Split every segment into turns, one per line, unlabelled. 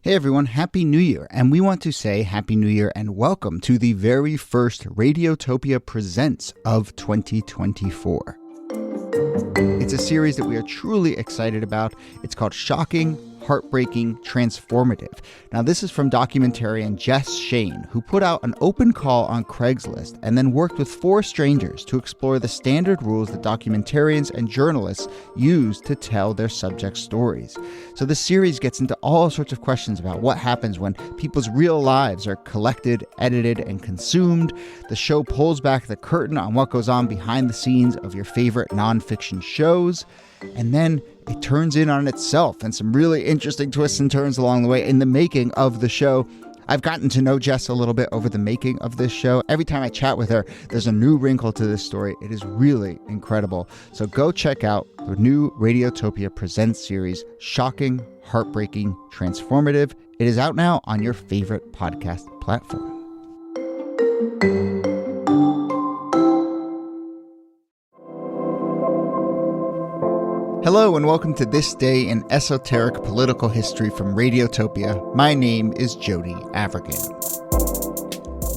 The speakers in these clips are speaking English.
Hey everyone, Happy New Year, and we want to say Happy New Year and welcome to the very first Radiotopia Presents of 2024. It's a series that we are truly excited about. It's called Shocking, Heartbreaking, Transformative. Now, this is from documentarian Jess Shane, who put out an open call on Craigslist and then worked with 4 strangers to explore the standard rules that documentarians and journalists use to tell their subject stories. So the series gets into all sorts of questions about what happens when people's real lives are collected, edited, and consumed. The show pulls back the curtain on what goes on behind the scenes of your favorite nonfiction shows. And then it turns in on itself and some really interesting twists and turns along the way in the making of the show. I've gotten to know Jess a little bit over the making of this show. Every time I chat with her, there's a new wrinkle to this story. It is really incredible. So go check out the new Radiotopia Presents series, Shocking, Heartbreaking, Transformative. It is out now on your favorite podcast platform. Hello and welcome to This Day in Esoteric Political History from Radiotopia. My name is Jody Avirgan.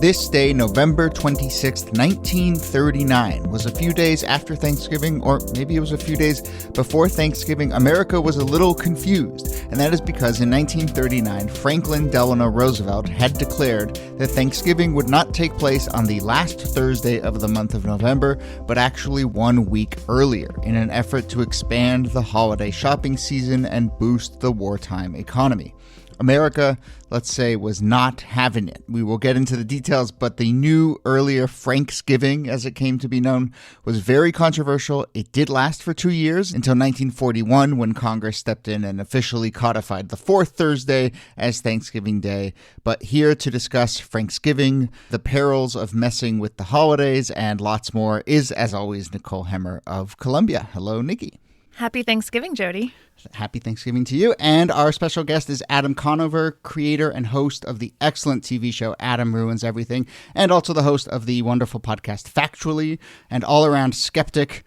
This day, November 26th, 1939, was a few days after Thanksgiving, or maybe it was a few days before Thanksgiving. America was a little confused, and that is because in 1939, Franklin Delano Roosevelt had declared that Thanksgiving would not take place on the last Thursday of the month of November, but actually 1 week earlier, in an effort to expand the holiday shopping season and boost the wartime economy. America, let's say, was not having it. We will get into the details, but the new, earlier Franksgiving, as it came to be known, was very controversial. It did last for 2 years, until 1941, when Congress stepped in and officially codified the fourth Thursday as Thanksgiving Day. But here to discuss Franksgiving, the perils of messing with the holidays, and lots more is, as always, Nicole Hemmer of Columbia. Hello, Nikki.
Happy Thanksgiving, Jody.
Happy Thanksgiving to you. And our special guest is Adam Conover, creator and host of the excellent TV show Adam Ruins Everything, and also the host of the wonderful podcast Factually, and all-around skeptic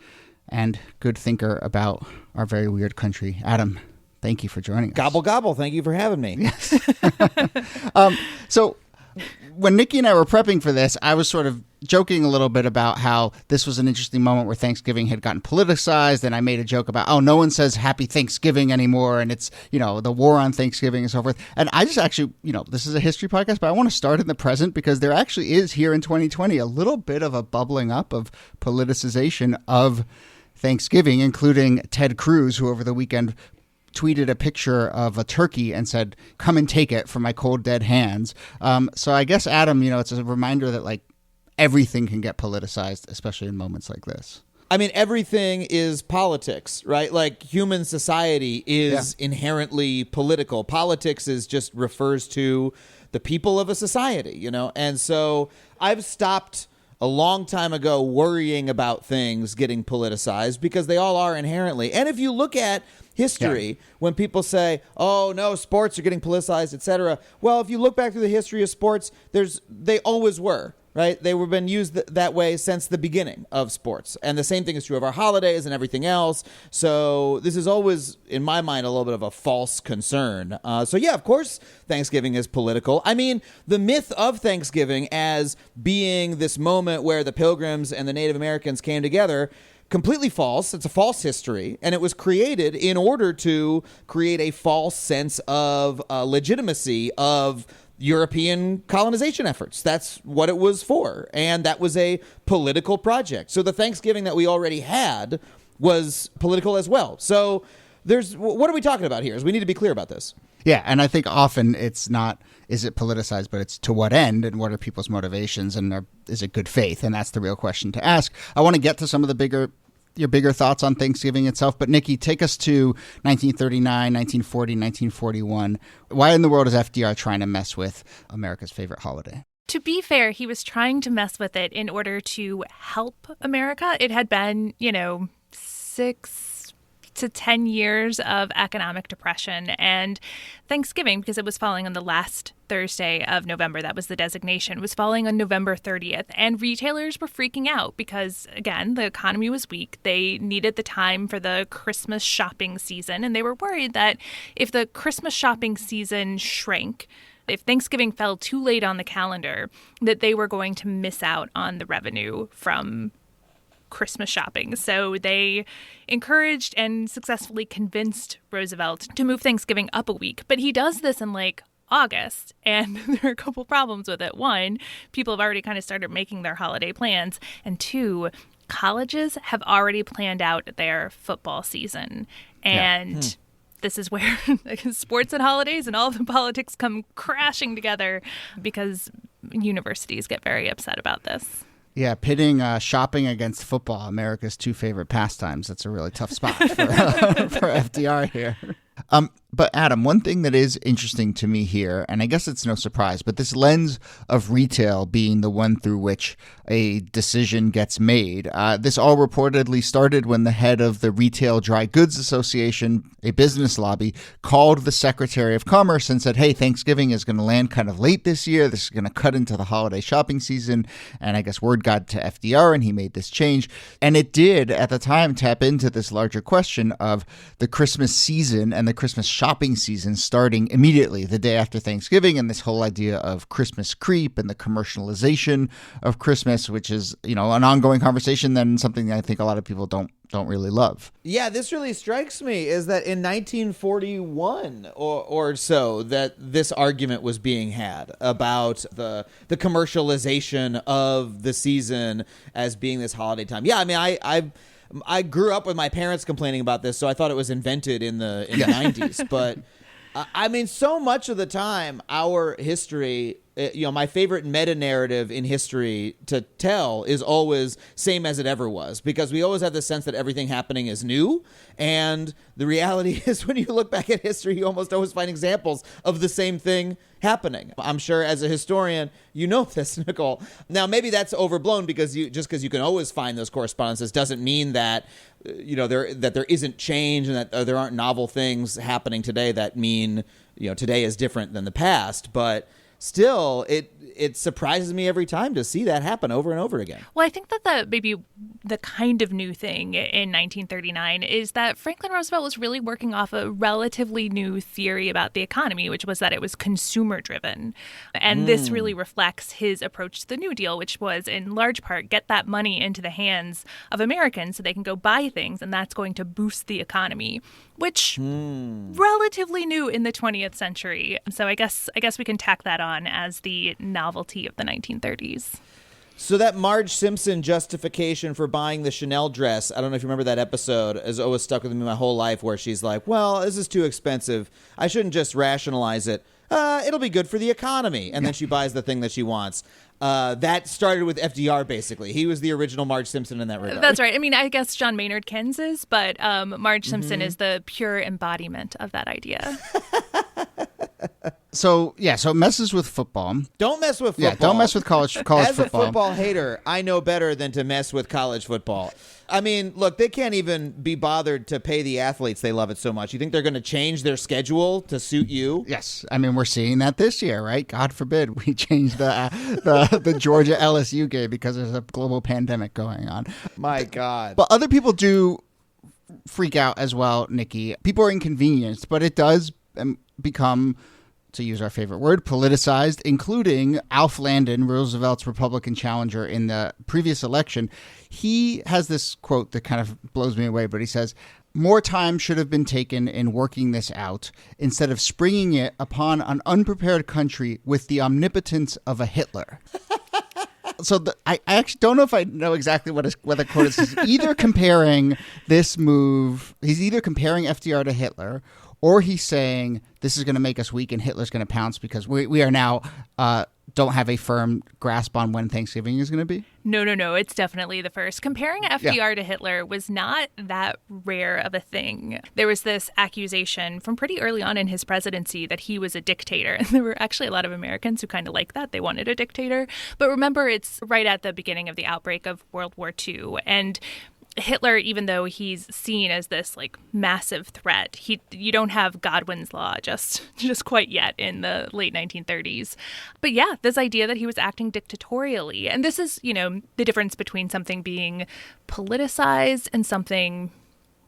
and good thinker about our very weird country. Adam, thank you for joining us.
Gobble, gobble. Thank you for having me.
Yes. So when Nikki and I were prepping for this, I was sort of joking a little bit about how this was an interesting moment where Thanksgiving had gotten politicized, and I made a joke about, oh, no one says Happy Thanksgiving anymore, and it's, the war on Thanksgiving and so forth. And I just actually, this is a history podcast, but I want to start in the present because there actually is here in 2020 a little bit of a bubbling up of politicization of Thanksgiving, including Ted Cruz, who over the weekend tweeted a picture of a turkey and said, "Come and take it from my cold, dead hands." So I guess, Adam, it's a reminder that everything can get politicized, especially in moments like this.
I mean, everything is politics, right? Human society is inherently political. Politics just refers to the people of a society, And so I've stopped a long time ago worrying about things getting politicized because they all are inherently. And if you look at history, when people say, oh, no, sports are getting politicized, etc. Well, if you look back through the history of sports, they always were, right? They were been used that way since the beginning of sports. And the same thing is true of our holidays and everything else. So this is always, in my mind, a little bit of a false concern. Of course, Thanksgiving is political. I mean, the myth of Thanksgiving as being this moment where the Pilgrims and the Native Americans came together, completely false. It's a false history, and it was created in order to create a false sense of legitimacy of European colonization efforts. That's what it was for, and that was a political project. So the Thanksgiving that we already had was political as well. So what are we talking about here? We need to be clear about this.
Yeah, and I think often it's not, is it politicized, but it's to what end and what are people's motivations and is it good faith? And that's the real question to ask. I want to get to some of your bigger thoughts on Thanksgiving itself, but Nikki, take us to 1939, 1940, 1941. Why in the world is FDR trying to mess with America's favorite holiday?
To be fair, he was trying to mess with it in order to help America. It had been, to 10 years of economic depression. And Thanksgiving, because it was falling on the last Thursday of November, that was the designation, was falling on November 30th. And retailers were freaking out because, again, the economy was weak. They needed the time for the Christmas shopping season. And they were worried that if the Christmas shopping season shrank, if Thanksgiving fell too late on the calendar, that they were going to miss out on the revenue from Christmas shopping. So they encouraged and successfully convinced Roosevelt to move Thanksgiving up a week. But he does this in August, and there are a couple problems with it. One, people have already kind of started making their holiday plans. And two, colleges have already planned out their football season. And this is where sports and holidays and all the politics come crashing together because universities get very upset about this.
Yeah, pitting shopping against football, America's two favorite pastimes. That's a really tough spot for FDR here. But Adam, one thing that is interesting to me here, and I guess it's no surprise, but this lens of retail being the one through which a decision gets made. This all reportedly started when the head of the Retail Dry Goods Association, a business lobby, called the Secretary of Commerce and said, hey, Thanksgiving is going to land kind of late this year. This is going to cut into the holiday shopping season. And I guess word got to FDR and he made this change. And it did, at the time, tap into this larger question of the Christmas season and the Christmas shopping season starting immediately the day after Thanksgiving, and this whole idea of Christmas creep and the commercialization of Christmas, which is, an ongoing conversation, then something that I think a lot of people don't really love. Yeah,
this really strikes me is that in 1941 or so that this argument was being had about the commercialization of the season as being this holiday time. Yeah, I mean, I grew up with my parents complaining about this, so I thought it was invented in the 90s. But I mean, so much of the time, our history, my favorite meta-narrative in history to tell is always same as it ever was, because we always have the sense that everything happening is new. And the reality is when you look back at history, you almost always find examples of the same thing happening. I'm sure as a historian, you know this, Nicole. Now, maybe that's overblown because because you can always find those correspondences doesn't mean that there isn't change and that there aren't novel things happening today that mean today is different than the past. But still, it surprises me every time to see that happen over and over again.
Well, I think that maybe the kind of new thing in 1939 is that Franklin Roosevelt was really working off a relatively new theory about the economy, which was that it was consumer driven. And this really reflects his approach to the New Deal, which was in large part get that money into the hands of Americans so they can go buy things, and that's going to boost the economy, which relatively new in the 20th century. So I guess we can tack that on as the novelty of the 1930s.
So that Marge Simpson justification for buying the Chanel dress, I don't know if you remember that episode, has always stuck with me my whole life, where she's like, well, this is too expensive. I shouldn't just rationalize it. It'll be good for the economy. And then she buys the thing that she wants. That started with FDR, basically. He was the original Marge Simpson in that regard.
That's right. I mean, I guess John Maynard Keynes is, but Marge Simpson is the pure embodiment of that idea.
So it messes with football.
Don't mess with football.
Yeah, don't mess with college football.
As a football hater, I know better than to mess with college football. I mean, look, they can't even be bothered to pay the athletes. They love it so much. You think they're going to change their schedule to suit you?
Yes. I mean, we're seeing that this year, right? God forbid we change the Georgia LSU game because there's a global pandemic going on.
My God.
But other people do freak out as well, Niki. People are inconvenienced, but it does become, to use our favorite word, politicized, including Alf Landon, Roosevelt's Republican challenger in the previous election. He has this quote that kind of blows me away, but he says, more time should have been taken in working this out instead of springing it upon an unprepared country with the omnipotence of a Hitler. So I actually don't know if I know exactly what the quote is. He's either comparing this move, he's either comparing FDR to Hitler, or he's saying this is going to make us weak and Hitler's going to pounce because we are now don't have a firm grasp on when Thanksgiving is going to be?
No. It's definitely the first. Comparing FDR to Hitler was not that rare of a thing. There was this accusation from pretty early on in his presidency that he was a dictator. And there were actually a lot of Americans who kind of liked that. They wanted a dictator. But remember, it's right at the beginning of the outbreak of World War II. And Hitler, even though he's seen as this like massive threat, you don't have Godwin's law just quite yet in the late 1930s. But yeah, this idea that he was acting dictatorially, and this is, the difference between something being politicized and something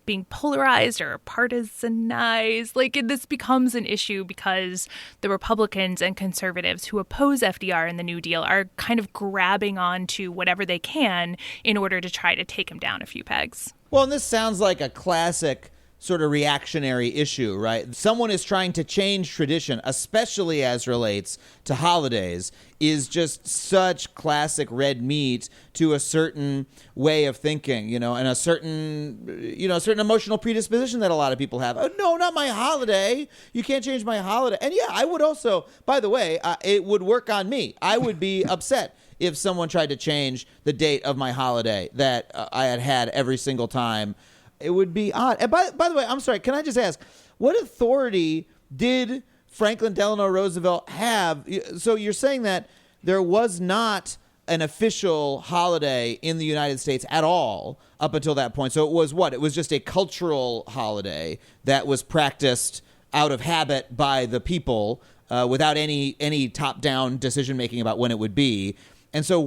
being polarized or partisanized. Like, this becomes an issue because the Republicans and conservatives who oppose FDR and the New Deal are kind of grabbing onto whatever they can in order to try to take him down a few pegs.
Well, and this sounds like a classic sort of reactionary issue, right? Someone is trying to change tradition, especially as relates to holidays, is just such classic red meat to a certain way of thinking, and a certain emotional predisposition that a lot of people have. Oh, no, not my holiday. You can't change my holiday. And yeah, I would also, by the way, it would work on me. I would be upset if someone tried to change the date of my holiday that I had every single time. It would be odd. And by the way, I'm sorry, can I just ask, what authority did Franklin Delano Roosevelt have? So you're saying that there was not an official holiday in the United States at all up until that point. So it was what? It was just a cultural holiday that was practiced out of habit by the people without any top-down decision-making about when it would be. And so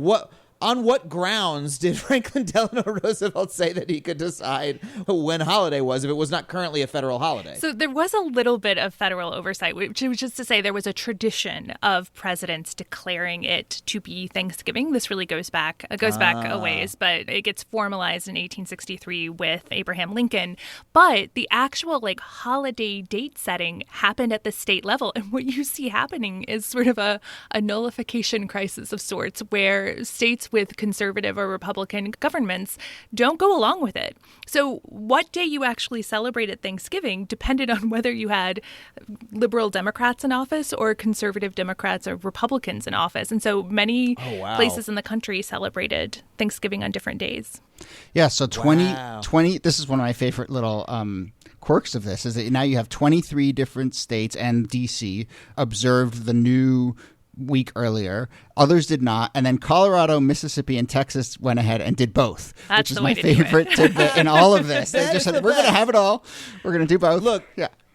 on what grounds did Franklin Delano Roosevelt say that he could decide when holiday was if it was not currently a federal holiday?
So there was a little bit of federal oversight, which was just to say there was a tradition of presidents declaring it to be Thanksgiving. This really goes back a ways, but it gets formalized in 1863 with Abraham Lincoln. But the actual holiday date setting happened at the state level. And what you see happening is sort of a nullification crisis of sorts where states with conservative or Republican governments don't go along with it. So what day you actually celebrated Thanksgiving depended on whether you had liberal Democrats in office or conservative Democrats or Republicans in office. And so many places in the country celebrated Thanksgiving on different days.
Yeah, so 20, this is one of my favorite little quirks of this, is that now you have 23 different states and D.C. observed the new week earlier. Others did not. And then Colorado, Mississippi, and Texas went ahead and did both.
That's
which is
the
my
way to do
favorite tidbit in all of this. They just said, we're going to have it all. We're going to do both.
Look,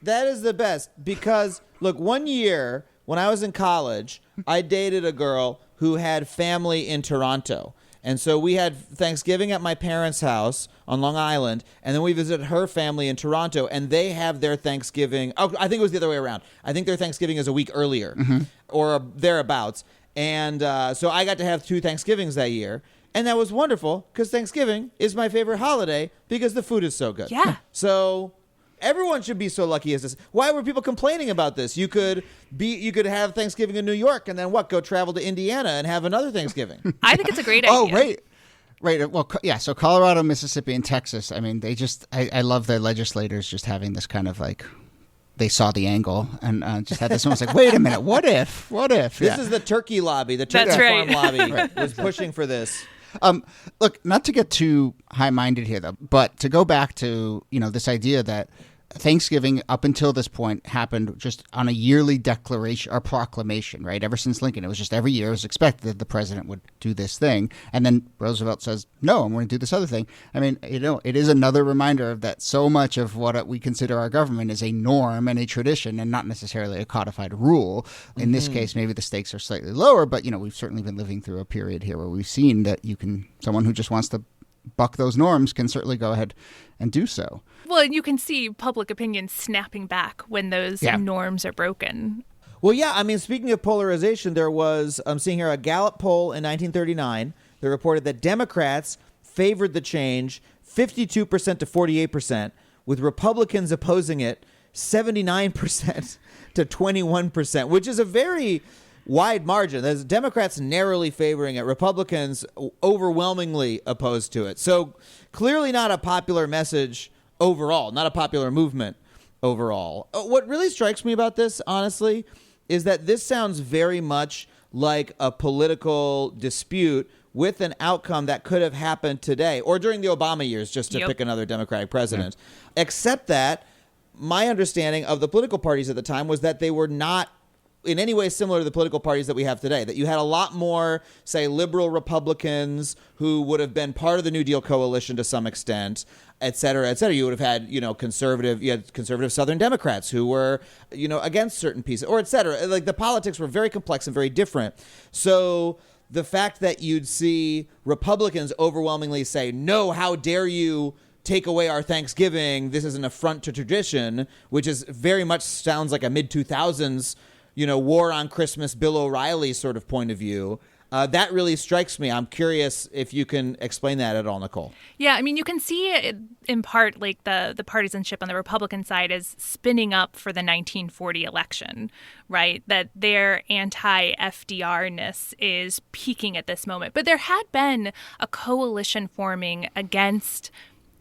that is the best because, look, one year when I was in college, I dated a girl who had family in Toronto. And so we had Thanksgiving at my parents' house on Long Island, and then we visited her family in Toronto, and they have their Thanksgiving. Oh, I think it was the other way around. I think their Thanksgiving is a week earlier or thereabouts. And so I got to have 2 Thanksgivings that year, and that was wonderful because Thanksgiving is my favorite holiday because the food is so good.
Yeah.
So everyone should be so lucky as this. Why were people complaining about this? You could have Thanksgiving in New York and then go travel to Indiana and have another Thanksgiving.
I think it's a great idea.
Oh, right. Well, yeah. So Colorado, Mississippi, and Texas. I mean, I love the legislators just having this kind of they saw the angle and just had this one. It's like, wait a minute, what if?
This is the turkey lobby. The turkey farm lobby was pushing for this.
Look, not to get too high-minded here, though, but to go back to, this idea that Thanksgiving up until this point happened just on a yearly declaration or proclamation, right? Ever since Lincoln, it was just every year it was expected that the president would do this thing. And then Roosevelt says, no, I'm going to do this other thing. I mean, it is another reminder of that so much of what we consider our government is a norm and a tradition and not necessarily a codified rule. In this case, maybe the stakes are slightly lower, but, we've certainly been living through a period here where we've seen that someone who just wants to buck those norms can certainly go ahead and do so.
Well, and you can see public opinion snapping back when those norms are broken.
Well, yeah. I mean, speaking of polarization, there was, I'm seeing here, a Gallup poll in 1939 that reported that Democrats favored the change 52% to 48%, with Republicans opposing it 79% to 21%, which is a very wide margin. There's Democrats narrowly favoring it, Republicans overwhelmingly opposed to it. So clearly not a popular message overall, not a popular movement overall. What really strikes me about this, honestly, is that this sounds very much like a political dispute with an outcome that could have happened today or during the Obama years, just to pick another Democratic president, except that my understanding of the political parties at the time was that they were not in any way similar to the political parties that we have today, that you had a lot more, say, liberal Republicans who would have been part of the New Deal coalition to some extent, et cetera, et cetera. You would have had, you had conservative Southern Democrats who were, against certain pieces, or et cetera. Like, the politics were very complex and very different. So the fact that you'd see Republicans overwhelmingly say, no, how dare you take away our Thanksgiving, this is an affront to tradition, which is very much sounds like a mid-2000s, war on Christmas, Bill O'Reilly sort of point of view. That really strikes me. I'm curious if you can explain that at all, Nicole.
Yeah, I mean, you can see it in part, like the partisanship on the Republican side is spinning up for the 1940 election, right? That their anti-FDR-ness is peaking at this moment. But there had been a coalition forming against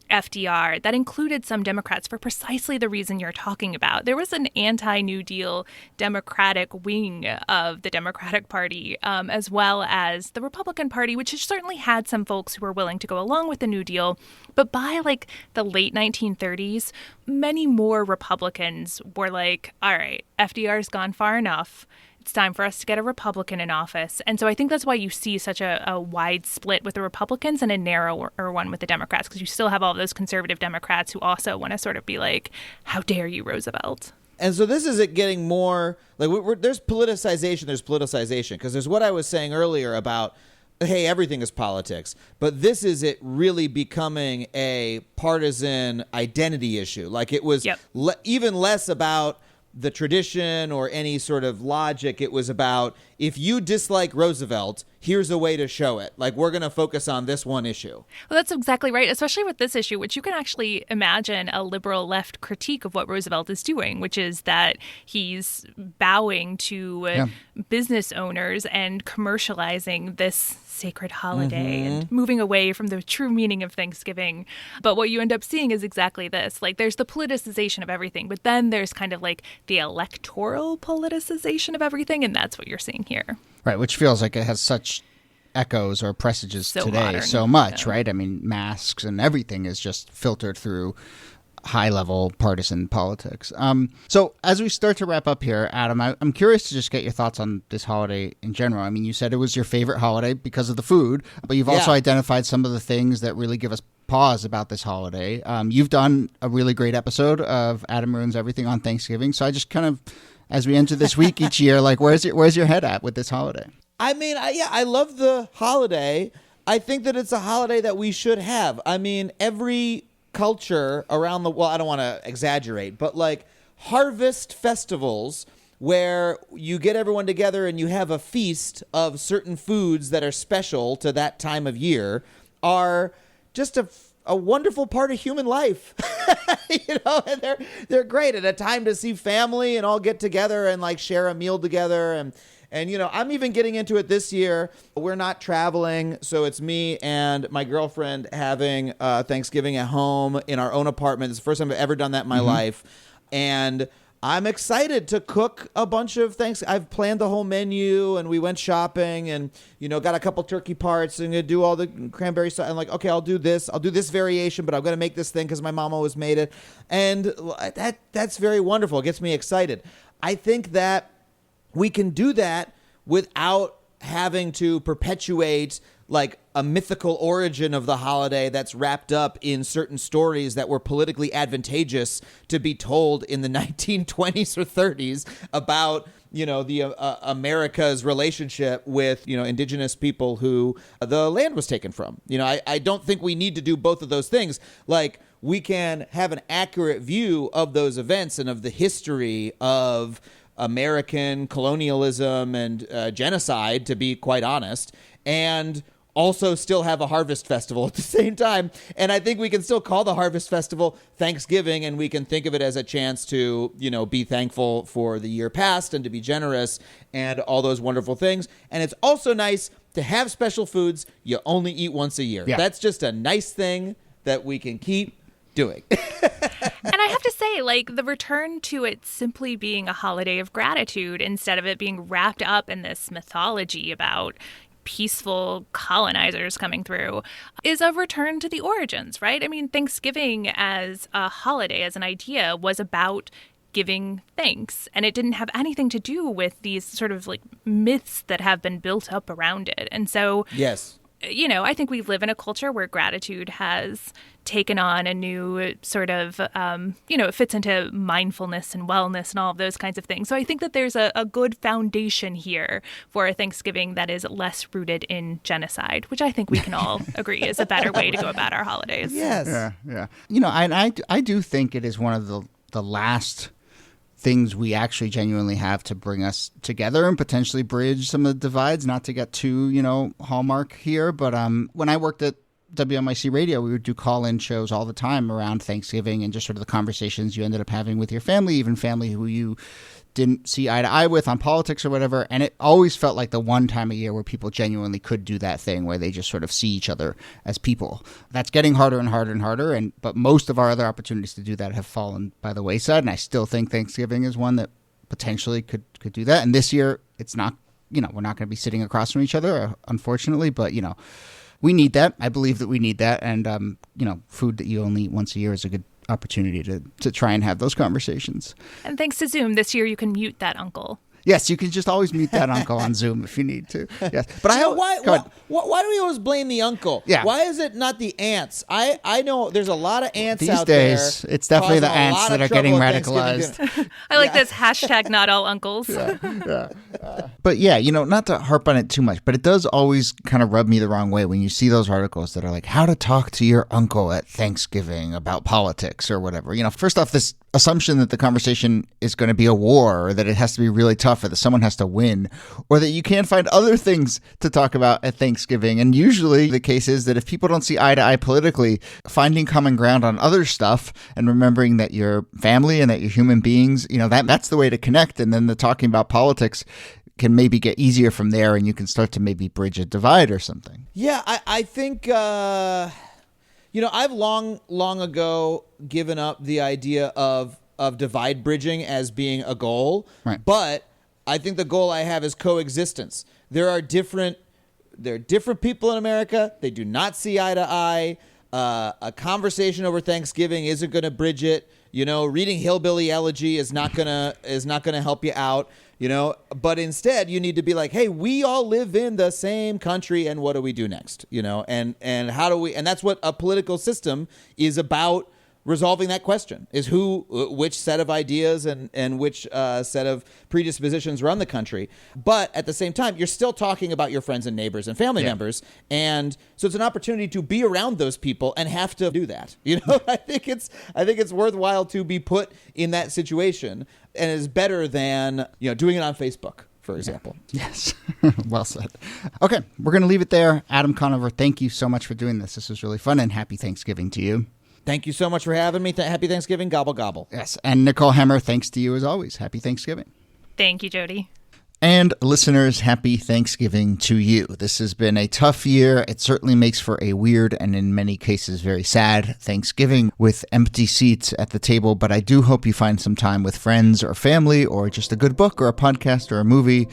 FDR that included some Democrats for precisely the reason you're talking about. There was an anti-New Deal Democratic wing of the Democratic Party, as well as the Republican Party, which has certainly had some folks who were willing to go along with the New Deal. But by like the late 1930s, many more Republicans were like, all right, FDR's gone far enough. It's time for us to get a Republican in office. And so I think that's why you see such a wide split with the Republicans and a narrower one with the Democrats, because you still have all those conservative Democrats who also want to sort of be like, how dare you, Roosevelt?
And so this is it getting more like there's politicization, because there's what I was saying earlier about, hey, everything is politics. But this is it really becoming a partisan identity issue. Like, it was even less about the tradition or any sort of logic. It was about, if you dislike Roosevelt, here's a way to show it. Like, we're going to focus on this one issue.
Well, that's exactly right, especially with this issue, which you can actually imagine a liberal left critique of what Roosevelt is doing, which is that he's bowing to business owners and commercializing this sacred holiday and moving away from the true meaning of Thanksgiving. But what you end up seeing is exactly this. Like, there's the politicization of everything, but then there's kind of like the electoral politicization of everything, and that's what you're seeing here.
Right, which feels like it has such echoes or presages
So
today
modern,
so much, right? I mean, masks and everything is just filtered through high-level partisan politics. So as we start to wrap up here, Adam, I'm curious to just get your thoughts on this holiday in general. I mean, you said it was your favorite holiday because of the food, but you've also identified some of the things that really give us pause about this holiday. You've done a really great episode of Adam Ruins Everything on Thanksgiving, so I just kind of, as we enter this week each year, like, where's your head at with this holiday?
I mean, I love the holiday. I think that it's a holiday that we should have. I mean, every culture around the world, I don't want to exaggerate, but like harvest festivals where you get everyone together and you have a feast of certain foods that are special to that time of year are just a wonderful part of human life. And they're great, and a time to see family and all get together and like share a meal together. And I'm even getting into it this year. We're not traveling, so it's me and my girlfriend having Thanksgiving at home in our own apartment. It's the first time I've ever done that in my life, and I'm excited to cook a bunch of things. I've planned the whole menu, and we went shopping, and got a couple turkey parts, and gonna do all the cranberry stuff. I'm like, okay, I'll do this variation, but I'm gonna make this thing because my mom always made it, and that's very wonderful. It gets me excited. I think that we can do that without having to perpetuate like a mythical origin of the holiday that's wrapped up in certain stories that were politically advantageous to be told in the 1920s or 30s about, the America's relationship with, indigenous people who the land was taken from. I don't think we need to do both of those things. Like, we can have an accurate view of those events and of the history of American colonialism and genocide, to be quite honest, and also still have a harvest festival at the same time. And I think we can still call the harvest festival Thanksgiving, and we can think of it as a chance to, be thankful for the year past and to be generous and all those wonderful things. And it's also nice to have special foods you only eat once a year. Yeah. That's just a nice thing that we can keep doing.
And I have to say, like, the return to it simply being a holiday of gratitude instead of it being wrapped up in this mythology about peaceful colonizers coming through is a return to the origins, right? I mean, Thanksgiving as a holiday, as an idea, was about giving thanks. And it didn't have anything to do with these sort of like myths that have been built up around it. And so,
yes,
I think we live in a culture where gratitude has taken on a new sort of, it fits into mindfulness and wellness and all of those kinds of things. So I think that there's a good foundation here for a Thanksgiving that is less rooted in genocide, which I think we can all agree is a better way to go about our holidays.
yes.
Yeah. I do think it is one of the last things we actually genuinely have to bring us together and potentially bridge some of the divides, not to get too, Hallmark here. But when I worked at WMIC Radio, we would do call-in shows all the time around Thanksgiving and just sort of the conversations you ended up having with your family, even family who you didn't see eye to eye with on politics or whatever. And it always felt like the one time a year where people genuinely could do that thing where they just sort of see each other as people. That's getting harder and harder and harder. But most of our other opportunities to do that have fallen by the wayside. And I still think Thanksgiving is one that potentially could do that. And this year, it's not, we're not going to be sitting across from each other, unfortunately. But, we need that. I believe that we need that. And, food that you only eat once a year is a good opportunity to try and have those conversations.
And thanks to Zoom, this year you can mute that uncle.
Yes, you can just always mute that uncle on Zoom if you need to. Yes, but
why do we always blame the uncle?
Yeah.
Why is it not the aunts? I know there's a lot of aunts
these
out
days.
there.
It's definitely the aunts that are getting radicalized.
I like this hashtag not all uncles.
But yeah, not to harp on it too much, but it does always kind of rub me the wrong way when you see those articles that are like how to talk to your uncle at Thanksgiving about politics or whatever. First off, this assumption that the conversation is going to be a war or that it has to be really tough or that someone has to win or that you can't find other things to talk about at Thanksgiving. And usually the case is that if people don't see eye to eye politically, finding common ground on other stuff and remembering that you're family and that you're human beings, that's the way to connect. And then the talking about politics can maybe get easier from there and you can start to maybe bridge a divide or something.
Yeah, I think... I've long ago given up the idea of divide bridging as being a goal,
right.
But I think the goal I have is coexistence. There are different people in America. They do not see eye to eye. A conversation over Thanksgiving isn't going to bridge it. Reading Hillbilly Elegy is not gonna help you out. But instead you need to be like, hey, we all live in the same country, and what do we do next? And how do we? And that's what a political system is about. Resolving that question is which set of ideas and which set of predispositions run the country. But at the same time, you're still talking about your friends and neighbors and family members. And so it's an opportunity to be around those people and have to do that. I think it's worthwhile to be put in that situation, and is better than, doing it on Facebook, for example.
Yes. Well said. Okay. We're going to leave it there. Adam Conover, thank you so much for doing this. This was really fun, and happy Thanksgiving to you.
Thank you so much for having me. Happy Thanksgiving. Gobble, gobble.
Yes. And Nicole Hemmer, thanks to you as always. Happy Thanksgiving.
Thank you, Jody.
And listeners, happy Thanksgiving to you. This has been a tough year. It certainly makes for a weird and in many cases very sad Thanksgiving with empty seats at the table. But I do hope you find some time with friends or family or just a good book or a podcast or a movie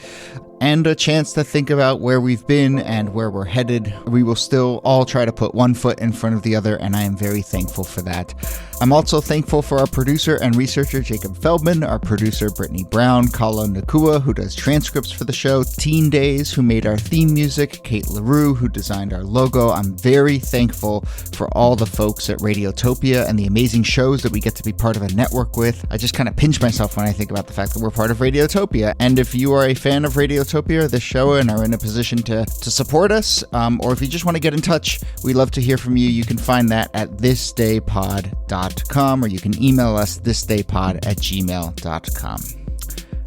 and a chance to think about where we've been and where we're headed. We will still all try to put one foot in front of the other, and I am very thankful for that. I'm also thankful for our producer and researcher, Jacob Feldman, our producer, Brittany Brown, Kala Nakua, who does transcripts for the show, Teen Days, who made our theme music, Kate LaRue, who designed our logo. I'm very thankful for all the folks at Radiotopia and the amazing shows that we get to be part of a network with. I just kind of pinch myself when I think about the fact that we're part of Radiotopia. And if you are a fan of Radiotopia, this show, and are in a position to support us, or if you just want to get in touch, we love to hear from you. You can find that at thisdaypod.com, or you can email us thisdaypod@gmail.com.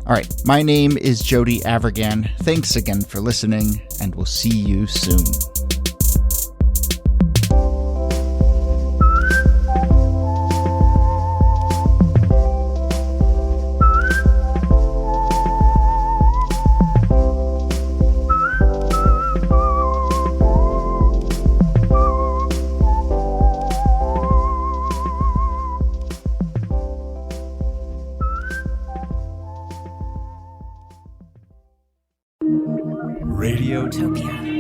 All right, my name is Jody Avirgan. Thanks again for listening, and we'll see you soon.
Radiotopia.